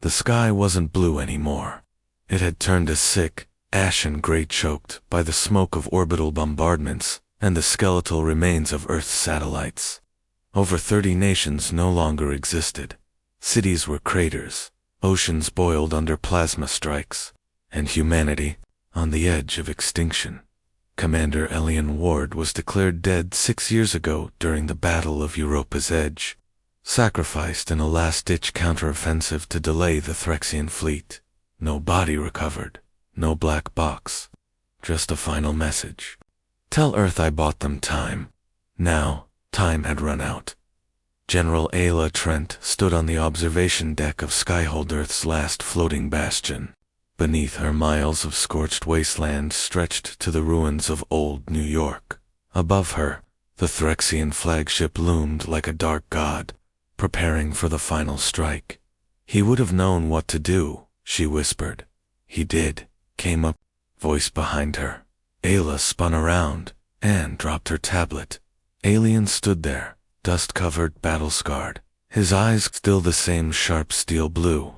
The sky wasn't blue anymore. It had turned a sick, ashen gray, choked by the smoke of orbital bombardments and the skeletal remains of Earth's satellites. Over 30 nations no longer existed. Cities were craters, oceans boiled under plasma strikes, and humanity on the edge of extinction. Commander Elian Ward was declared dead 6 years ago during the Battle of Europa's Edge, sacrificed in a last-ditch counteroffensive to delay the Threxian fleet. No body recovered, no black box, just a final message. Tell Earth I bought them time. Now, time had run out. General Ayla Trent stood on the observation deck of Skyhold, Earth's last floating bastion. Beneath her, miles of scorched wasteland stretched to the ruins of old New York. Above her, the Threxian flagship loomed like a dark god, preparing for the final strike. He would have known what to do, she whispered. He did. Came up, voice behind her. Ayla spun around and dropped her tablet. Alien stood there, dust-covered, battle-scarred, his eyes still the same sharp steel blue.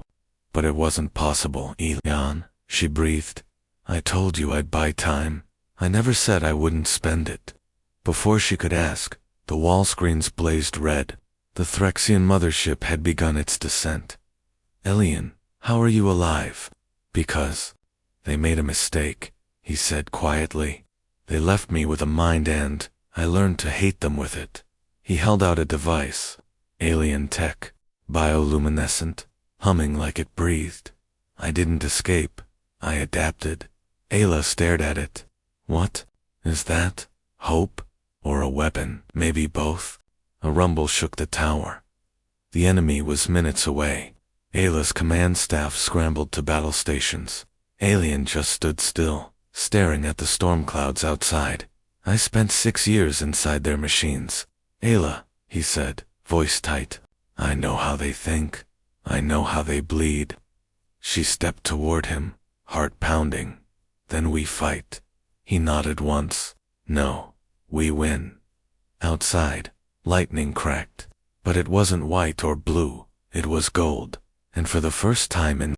But it wasn't possible, Elian, she breathed. I told you I'd buy time. I never said I wouldn't spend it. Before she could ask, the wall screens blazed red. The Threxian mothership had begun its descent. Elian, how are you alive? Because they made a mistake, he said quietly. They left me with a mind and I learned to hate them with it. He held out a device. Alien tech, bioluminescent, humming like it breathed. I didn't escape. I adapted. Ayla stared at it. What is that? Hope? Or a weapon? Maybe both? A rumble shook the tower. The enemy was minutes away. Ayla's command staff scrambled to battle stations. Alien just stood still, staring at the storm clouds outside. I spent 6 years inside their machines. Ayla, he said, voice tight. I know how they think. I know how they bleed. She stepped toward him, heart pounding. Then we fight. He nodded once. No, we win. Outside, lightning cracked. But it wasn't white or blue, it was gold. And for the first time in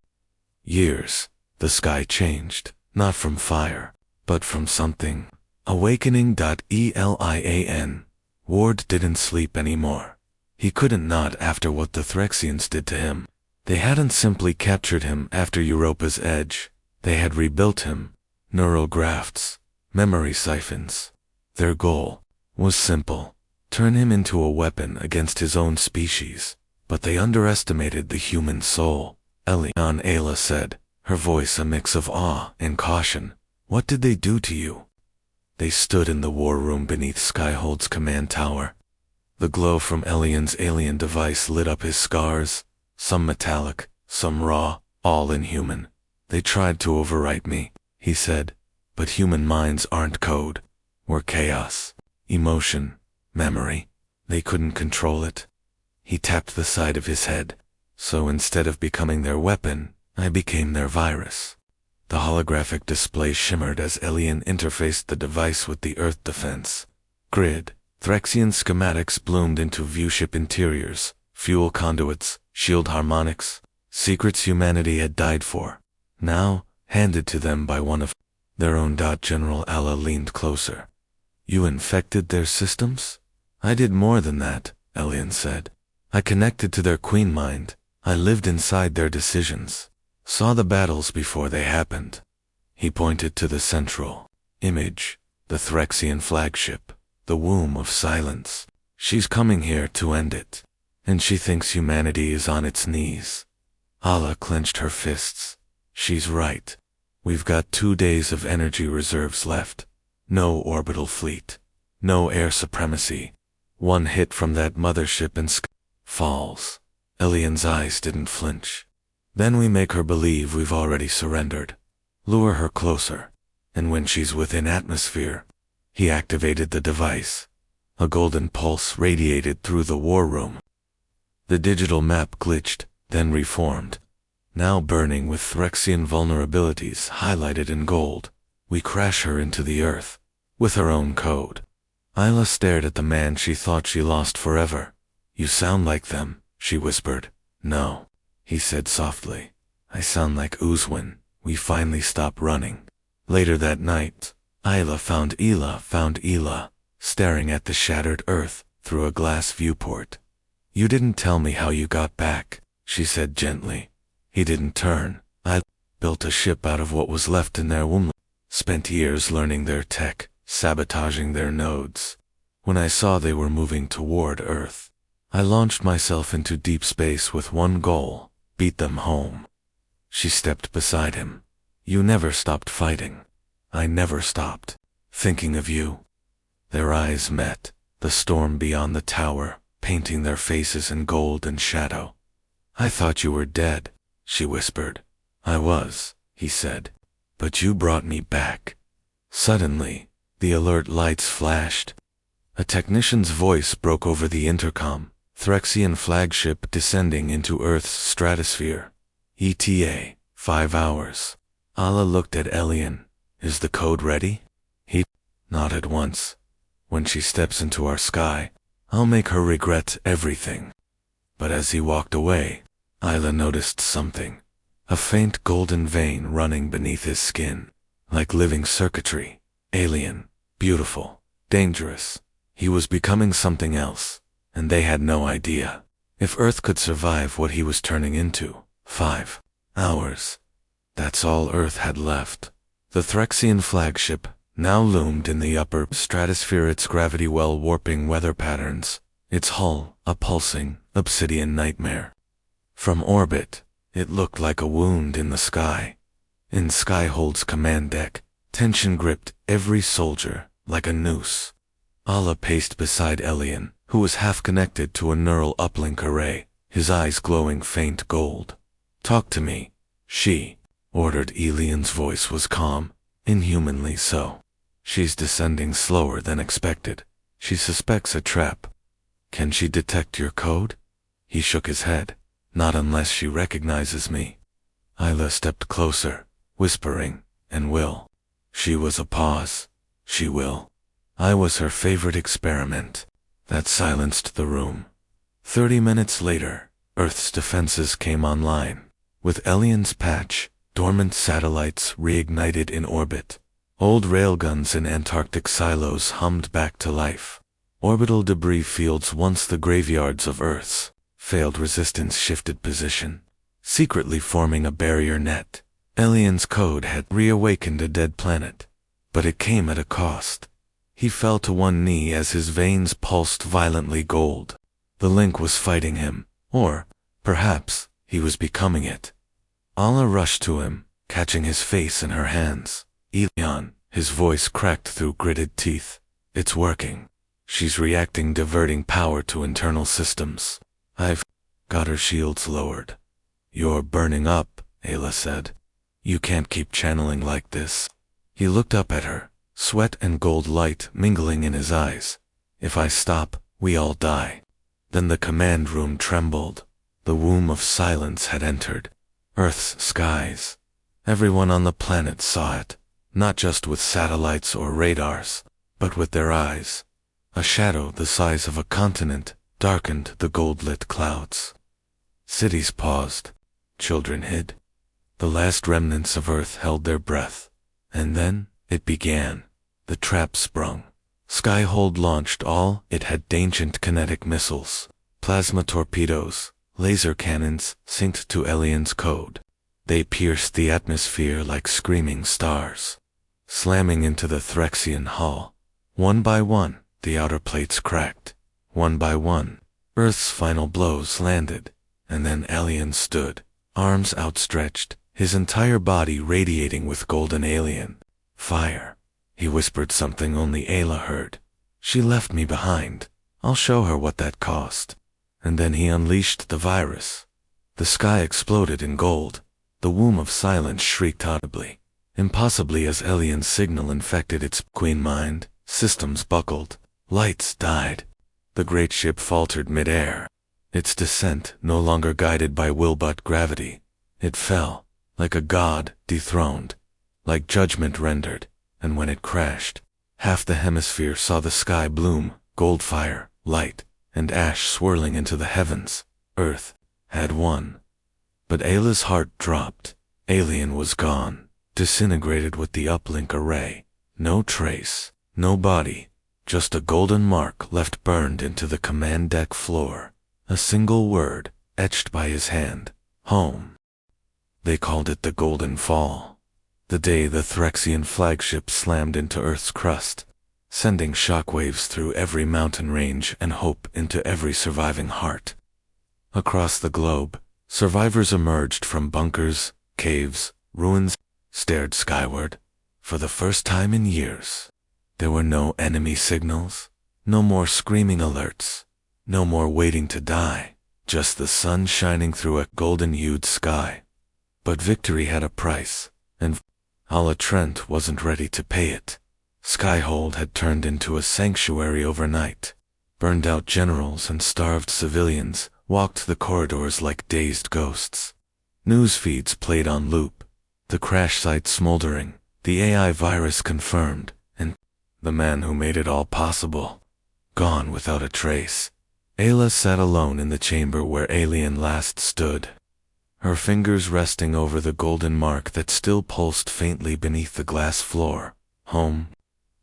years, the sky changed, not from fire, but from something. Awakening.elian. Ward didn't sleep anymore. He couldn't not after what the Threxians did to him. They hadn't simply captured him after Europa's Edge. They had rebuilt him. Neural grafts, memory siphons. Their goal was simple. Turn him into a weapon against his own species. But they underestimated the human soul. Elian, Ayla said, her voice a mix of awe and caution. What did they do to you? They stood in the war room beneath Skyhold's command tower. The glow from Elian's alien device lit up his scars, some metallic, some raw, all inhuman. They tried to overwrite me, he said, but human minds aren't code. We're chaos, emotion, memory. They couldn't control it. He tapped the side of his head. So instead of becoming their weapon, I became their virus. The holographic display shimmered as Elian interfaced the device with the Earth defense grid. Threxian schematics bloomed into viewship interiors, fuel conduits, shield harmonics, secrets humanity had died for, now handed to them by one of their own. General Alla leaned closer. You infected their systems? I did more than that, Elian said. I connected to their queen mind. I lived inside their decisions. Saw the battles before they happened. He pointed to the central image, the Threxian flagship, the womb of silence. She's coming here to end it. And she thinks humanity is on its knees. Alla clenched her fists. She's right. We've got 2 days of energy reserves left. No orbital fleet. No air supremacy. One hit from that mothership and falls. Elian's eyes didn't flinch. Then we make her believe we've already surrendered. Lure her closer. And when she's within atmosphere, he activated the device. A golden pulse radiated through the war room. The digital map glitched, then reformed. Now burning with Threxian vulnerabilities highlighted in gold. We crash her into the Earth. With her own code. Ayla stared at the man she thought she lost forever. You sound like them, she whispered. No. he said softly. I sound like ooze when we finally stop running. Later that night, Ayla found Ela staring at the shattered earth through a glass viewport. You didn't tell me how you got back, she said gently. He didn't turn. I built a ship out of what was left in their womb. Spent years learning their tech, sabotaging their nodes. When I saw they were moving toward Earth, I launched myself into deep space with one goal: beat them home. She stepped beside him. You never stopped fighting. I never stopped thinking of you. Their eyes met, the storm beyond the tower, painting their faces in gold and shadow. I thought you were dead, she whispered. I was, he said. But you brought me back. Suddenly, the alert lights flashed. A technician's voice broke over the intercom. Threxian flagship descending into Earth's stratosphere. ETA, 5 hours. Allah looked at Elian. Is the code ready? He nodded once. When she steps into our sky, I'll make her regret everything. But as he walked away, Ayla noticed something. A faint golden vein running beneath his skin, like living circuitry. Alien, beautiful, dangerous. He was becoming something else, and they had no idea. If Earth could survive what he was turning into, 5 hours. That's all Earth had left. The Threxian flagship now loomed in the upper stratosphere, its gravity well warping weather patterns, its hull a pulsing, obsidian nightmare. From orbit, it looked like a wound in the sky. In Skyhold's command deck, tension gripped every soldier like a noose. Allah paced beside Elian, who was half connected to a neural uplink array, his eyes glowing faint gold. Talk to me, she ordered. Elian's voice was calm, inhumanly so. She's descending slower than expected. She suspects a trap. Can she detect your code? He shook his head. Not unless she recognizes me. Ayla stepped closer, whispering, and will. She was a pause. She will. I was her favorite experiment. That silenced the room. 30 minutes later, Earth's defenses came online. With Elian's patch, dormant satellites reignited in orbit. Old railguns in Antarctic silos hummed back to life. Orbital debris fields, once the graveyards of Earth's failed resistance, shifted position, secretly forming a barrier net. Elian's code had reawakened a dead planet, but it came at a cost. He fell to one knee as his veins pulsed violently gold. The link was fighting him, or, perhaps, he was becoming it. Allah rushed to him, catching his face in her hands. Elian, his voice cracked through gritted teeth. It's working. She's reacting, diverting power to internal systems. I've got her shields lowered. You're burning up, Ayla said. You can't keep channeling like this. He looked up at her, sweat and gold light mingling in his eyes. If I stop, we all die. Then the command room trembled. The womb of silence had entered Earth's skies. Everyone on the planet saw it, not just with satellites or radars, but with their eyes. A shadow the size of a continent darkened the gold-lit clouds. Cities paused. Children hid. The last remnants of Earth held their breath. And then it began. The trap sprung. Skyhold launched all it had: ancient kinetic missiles, plasma torpedoes, laser cannons synced to Elian's code. They pierced the atmosphere like screaming stars, slamming into the Threxian hull. One by one, the outer plates cracked. One by one, Earth's final blows landed, and then Elian stood, arms outstretched, his entire body radiating with golden alien fire. He whispered something only Ayla heard. She left me behind. I'll show her what that cost. And then he unleashed the virus. The sky exploded in gold. The womb of silence shrieked audibly, impossibly, as Elian's signal infected its queen mind. Systems buckled. Lights died. The great ship faltered mid-air. Its descent no longer guided by will but gravity. It fell, like a god dethroned, like judgment rendered, and when it crashed, half the hemisphere saw the sky bloom, gold fire, light, and ash swirling into the heavens. Earth had won. But Ayla's heart dropped. Alien was gone, disintegrated with the uplink array. No trace, no body, just a golden mark left burned into the command deck floor. A single word, etched by his hand. Home. They called it the Golden Fall. The day the Threxian flagship slammed into Earth's crust, sending shockwaves through every mountain range and hope into every surviving heart. Across the globe, survivors emerged from bunkers, caves, ruins, stared skyward. For the first time in years, there were no enemy signals, no more screaming alerts, no more waiting to die, just the sun shining through a golden-hued sky. But victory had a price, and Ala Trent wasn't ready to pay it. Skyhold had turned into a sanctuary overnight. Burned-out generals and starved civilians walked the corridors like dazed ghosts. News feeds played on loop, the crash site smoldering, the AI virus confirmed, and the man who made it all possible, gone without a trace. Ayla sat alone in the chamber where Alien last stood, her fingers resting over the golden mark that still pulsed faintly beneath the glass floor. Home.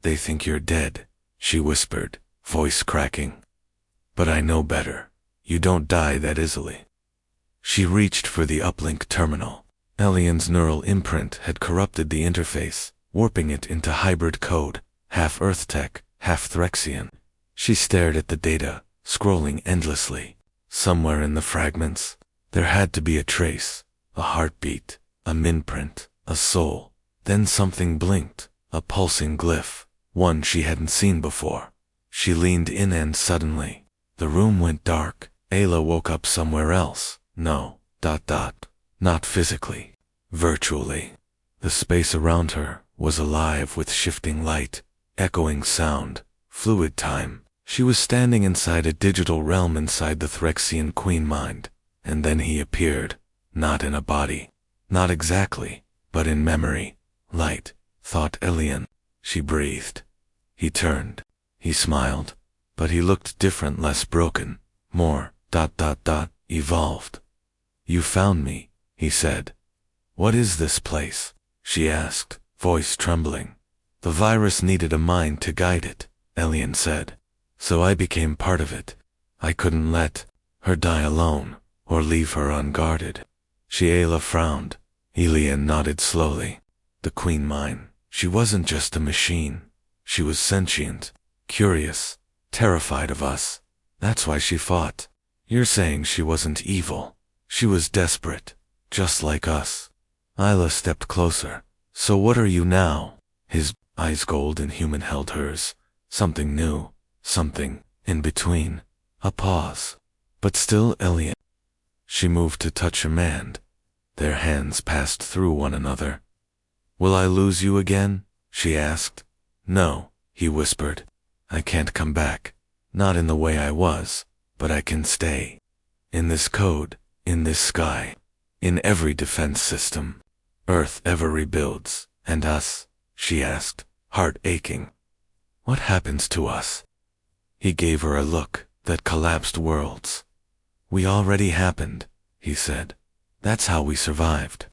They think you're dead, she whispered, voice cracking. But I know better. You don't die that easily. She reached for the uplink terminal. Alien's neural imprint had corrupted the interface, warping it into hybrid code, half Earth tech, half Threxian. She stared at the data, scrolling endlessly. Somewhere in the fragments, there had to be a trace, a heartbeat, a minprint, a soul. Then something blinked, a pulsing glyph, one she hadn't seen before. She leaned in and suddenly, the room went dark. Ayla woke up somewhere else. No. Not physically. Virtually. The space around her was alive with shifting light, echoing sound, fluid time. She was standing inside a digital realm inside the Threxian queen mind. And then he appeared, not in a body. Not exactly, but in memory. Light, thought Alien. She breathed. He turned. He smiled. But he looked different, less broken. More, evolved. You found me, he said. What is this place? She asked, voice trembling. The virus needed a mind to guide it, Alien said. So I became part of it. I couldn't let her die alone, or leave her unguarded. Ayla frowned. Alien nodded slowly. The queen mine. She wasn't just a machine. She was sentient, curious, terrified of us. That's why she fought. You're saying she wasn't evil. She was desperate, just like us. Ayla stepped closer. So what are you now? His eyes gold and human held hers. Something new, something in between. A pause. But still Alien. She moved to touch a hand. Their hands passed through one another. Will I lose you again? She asked. No, he whispered. I can't come back. Not in the way I was, but I can stay. In this code, in this sky, in every defense system. Earth ever rebuilds, and us? She asked, heart aching. What happens to us? He gave her a look that collapsed worlds. We already happened, he said. That's how we survived.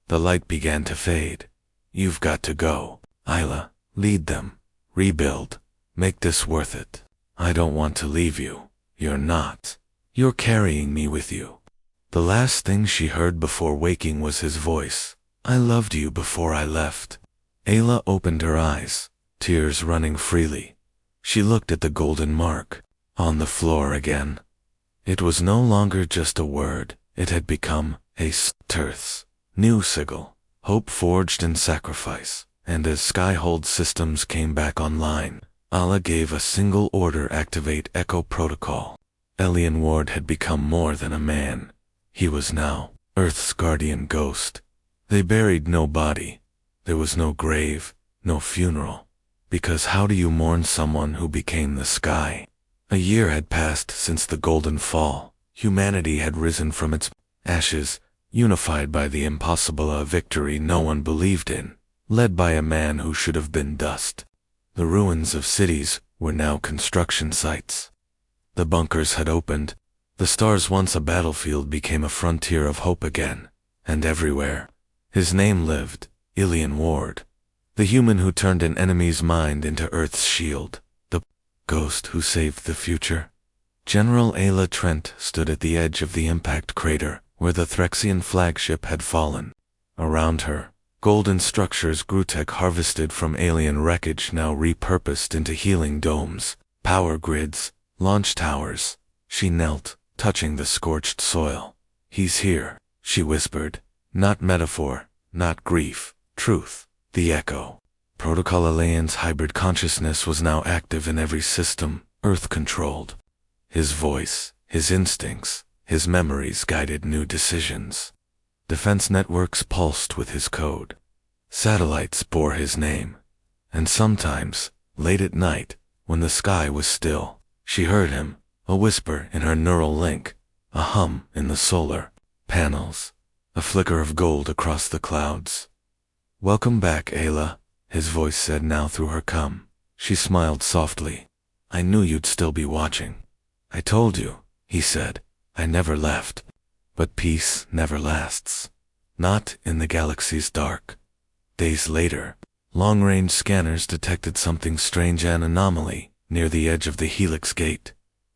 The light began to fade. You've got to go, Ayla. Lead them. Rebuild. Make this worth it. I don't want to leave you. You're not. You're carrying me with you. The last thing she heard before waking was his voice. I loved you before I left. Ayla opened her eyes, tears running freely. She looked at the golden mark, on the floor again. It was no longer just a word. It had become a Earth's new sigil, hope forged in sacrifice. And as Skyhold systems came back online, Ala gave a single order: activate Echo Protocol. Alien Ward had become more than a man. He was now Earth's guardian ghost. They buried no body. There was no grave, no funeral. Because how do you mourn someone who became the sky? A year had passed since the Golden Fall. Humanity had risen from its ashes, unified by the impossible, a victory no one believed in, led by a man who should have been dust. The ruins of cities were now construction sites. The bunkers had opened, The stars once a battlefield became a frontier of hope again, and everywhere his name lived, Ilian Ward, the human who turned an enemy's mind into Earth's shield, the ghost who saved the future. General Ayla Trent stood at the edge of the impact crater where the Threxian flagship had fallen. Around her, golden structures grew, tech harvested from alien wreckage now repurposed into healing domes, power grids, launch towers. She knelt, touching the scorched soil. "He's here," she whispered. "Not metaphor, not grief, truth." The echo. Protocol Alayan's hybrid consciousness was now active in every system Earth-controlled. His voice, his instincts, his memories guided new decisions. Defense networks pulsed with his code. Satellites bore his name. And sometimes, late at night, when the sky was still, she heard him, a whisper in her neural link, a hum in the solar panels, a flicker of gold across the clouds. "Welcome back, Ayla," his voice said now through her cum. She smiled softly. "I knew you'd still be watching." "I told you," he said. "I never left." But peace never lasts. Not in the galaxy's dark. Days later, long-range scanners detected something strange, an anomaly near the edge of the Helix Gate.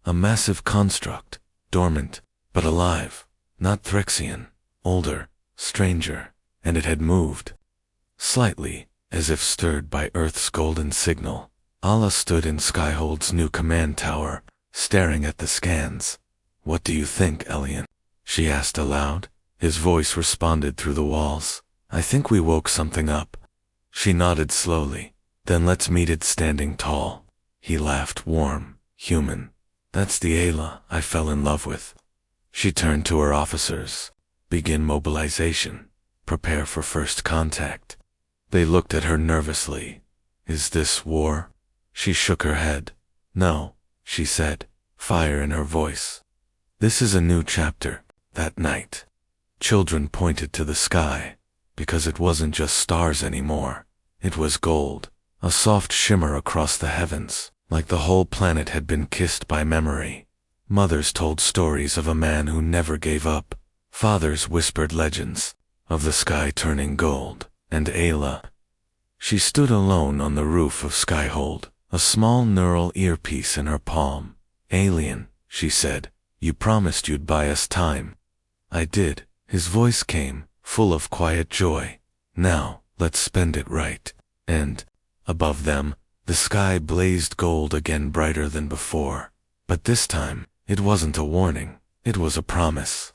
A massive construct, dormant, but alive. Not Threxian, older, stranger, and it had moved. Slightly, as if stirred by Earth's golden signal, Allah stood in Skyhold's new command tower, staring at the scans. "What do you think, Elian?" she asked aloud. His voice responded through the walls. "I think we woke something up." She nodded slowly. "Then let's meet it standing tall." He laughed, warm, human. "That's the Ayla I fell in love with." She turned to her officers. "Begin mobilization. Prepare for first contact." They looked at her nervously. "Is this war?" She shook her head. "No," she said, fire in her voice. "This is a new chapter." That night, children pointed to the sky, because it wasn't just stars anymore. It was gold, a soft shimmer across the heavens, like the whole planet had been kissed by memory. Mothers told stories of a man who never gave up. Fathers whispered legends of the sky turning gold. And Ayla. She stood alone on the roof of Skyhold, a small neural earpiece in her palm. "Alien," she said, "you promised you'd buy us time." "I did." His voice came, full of quiet joy. "Now, let's spend it right." And, above them, the sky blazed gold again, brighter than before. But this time, it wasn't a warning. It was a promise.